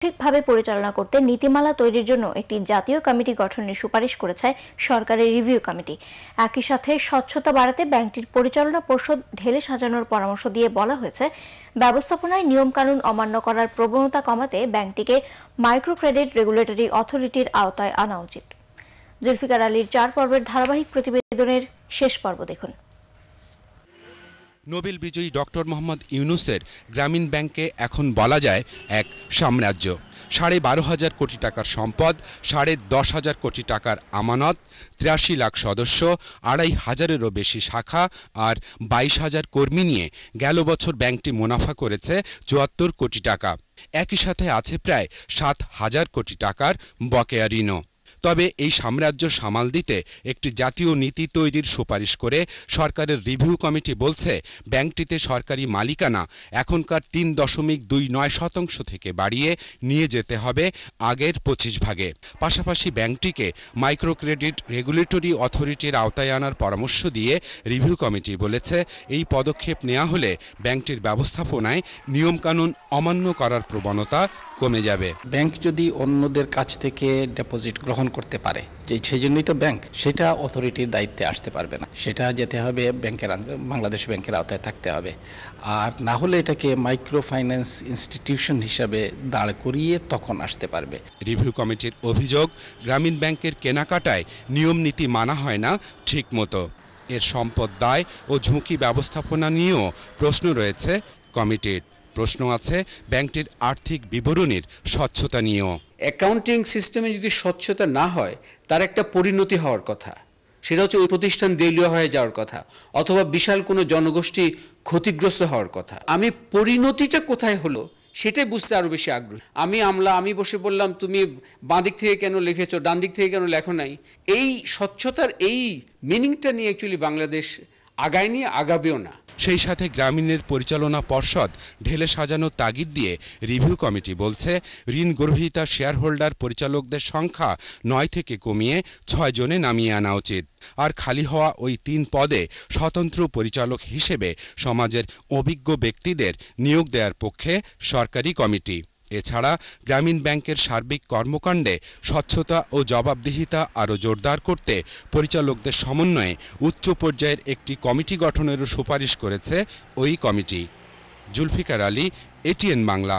ঠিকভাবে পরিচালনা করতে নীতিমালা তৈরির জন্য একটি জাতীয় কমিটি গঠনের সুপারিশ করেছে সরকারের রিভিউ কমিটি। একই সাথে স্বচ্ছতা বাড়াতে ব্যাংকটির পরিচালনা পর্ষদ ঢেলে সাজানোর পরামর্শ দিয়ে বলা হয়েছে, ব্যবস্থাপনায় নিয়মকানুন অমান্য করার প্রবণতা কমাতে ব্যাংকটিকে মাইক্রো ক্রেডিট রেগুলেটরি অথরিটির আওতায় আনা উচিত। জুলফিকার আলীর 4 পর্বের ধারাবাহিক প্রতিবেদনের শেষ পর্ব দেখুন। নোবেল বিজয়ী ডক্টর মোহাম্মদ ইউনূসের গ্রামীণ ব্যাংকে এখন বলা যায় এক সাম্রাজ্য। 12,500 কোটি টাকার সম্পদ, 10,500 কোটি টাকার আমানত, 83 লাখ সদস্য, 2,500-এরও বেশি শাখা আর 22,000 কর্মী নিয়ে গেল বছর ব্যাংকটি মুনাফা করেছে 74 কোটি টাকা। একই সাথে আছে প্রায় 7,000 কোটি টাকার বকেয়া ঋণও। তবে এই সাম্রাজ্য সামাল দিতে একটি জাতীয় নীতি তৈরির সুপারিশ করে সরকারের রিভিউ কমিটি বলছে, ব্যাংকটিতে সরকারি মালিকানা এখনকার 3.29% থেকে বাড়িয়ে নিয়ে যেতে হবে আগের 25 ভাগে। পাশাপাশি ব্যাংকটিকে মাইক্রো ক্রেডিট রেগুলেটরি অথরিটির আওতায় আনার পরামর্শ দিয়ে রিভিউ কমিটি বলেছে, এই পদক্ষেপ নেওয়া হলে ব্যাংকটির ব্যবস্থাপনায় নিয়মকানুন অমান্য করার প্রবণতা কমে যাবে। ব্যাংক যদি অন্যদের কাছ থেকে ডিপোজিট গ্রহণ করতে পারে, যে সেই জন্যই তো ব্যাংক, সেটা অথরিটির দায়িত্বে আসতে পারবে না, সেটা যেতে হবে ব্যাংকের, বাংলাদেশ ব্যাংকের আওতায় থাকতে হবে। আর না হলে এটাকে মাইক্রো ফাইন্যান্স ইনস্টিটিউশন হিসাবে দাঁড় করিয়ে তখন আসতে পারবে। রিভিউ কমিটির অভিযোগ, গ্রামীণ ব্যাংকের কেনাকাটায় নিয়ম নীতি মানা হয় না ঠিক মতো। এর সম্পদ দায় ও ঝুঁকি ব্যবস্থাপনা নিয়েও প্রশ্ন রয়েছে কমিটির। প্রশ্ন আছে ব্যাংকটির আর্থিক বিবরণীর স্বচ্ছতা নিয়েও। অ্যাকাউন্টিং সিস্টেমে যদি স্বচ্ছতা না হয়, তার একটা পরিণতি হওয়ার কথা, সেটা হচ্ছে ওই প্রতিষ্ঠান দেউলিয়া হয়ে যাওয়ার কথা, অথবা বিশাল কোনো জনগোষ্ঠী ক্ষতিগ্রস্ত হওয়ার কথা। আমি পরিণতিটা কোথায় হলো সেটাই বুঝতে আরো বেশি আগ্রহী। আমি বসে বললাম, তুমি বাঁ দিক থেকে কেন লিখেছো, ডান দিক থেকে কেন লেখো নাই। এই স্বচ্ছতার এই মিনিংটা নিয়ে অ্যাকচুয়ালি বাংলাদেশ আগায়নি, আগাবেও না। সেই সাথে গ্রামীণের পরিচালনা পর্ষদ ঢেলে সাজানোর তাগিদ দিয়ে রিভিউ কমিটি বলছে, ঋণ গ্রহীতা শেয়ার হোল্ডার পরিচালকদের সংখ্যা 9 থেকে কমিয়ে 6 জনে নামিয়ে আনা উচিত। আর খালি হওয়া ওই 3 পদে স্বতন্ত্র পরিচালক হিসেবে সমাজের অভিজ্ঞ ব্যক্তিদের নিয়োগ দেওয়ার পক্ষে সরকারি কমিটি। এছাড়া গ্রামীণ ব্যাংকের সার্বিক কর্মকাণ্ডে স্বচ্ছতা ও জবাবদিহিতা আরও জোরদার করতে পরিচালকদের সমন্বয়ে উচ্চ পর্যায়ের একটি কমিটি গঠনেরও সুপারিশ করেছে ওই কমিটি। জুলফিকার আলী, এটিএন বাংলা।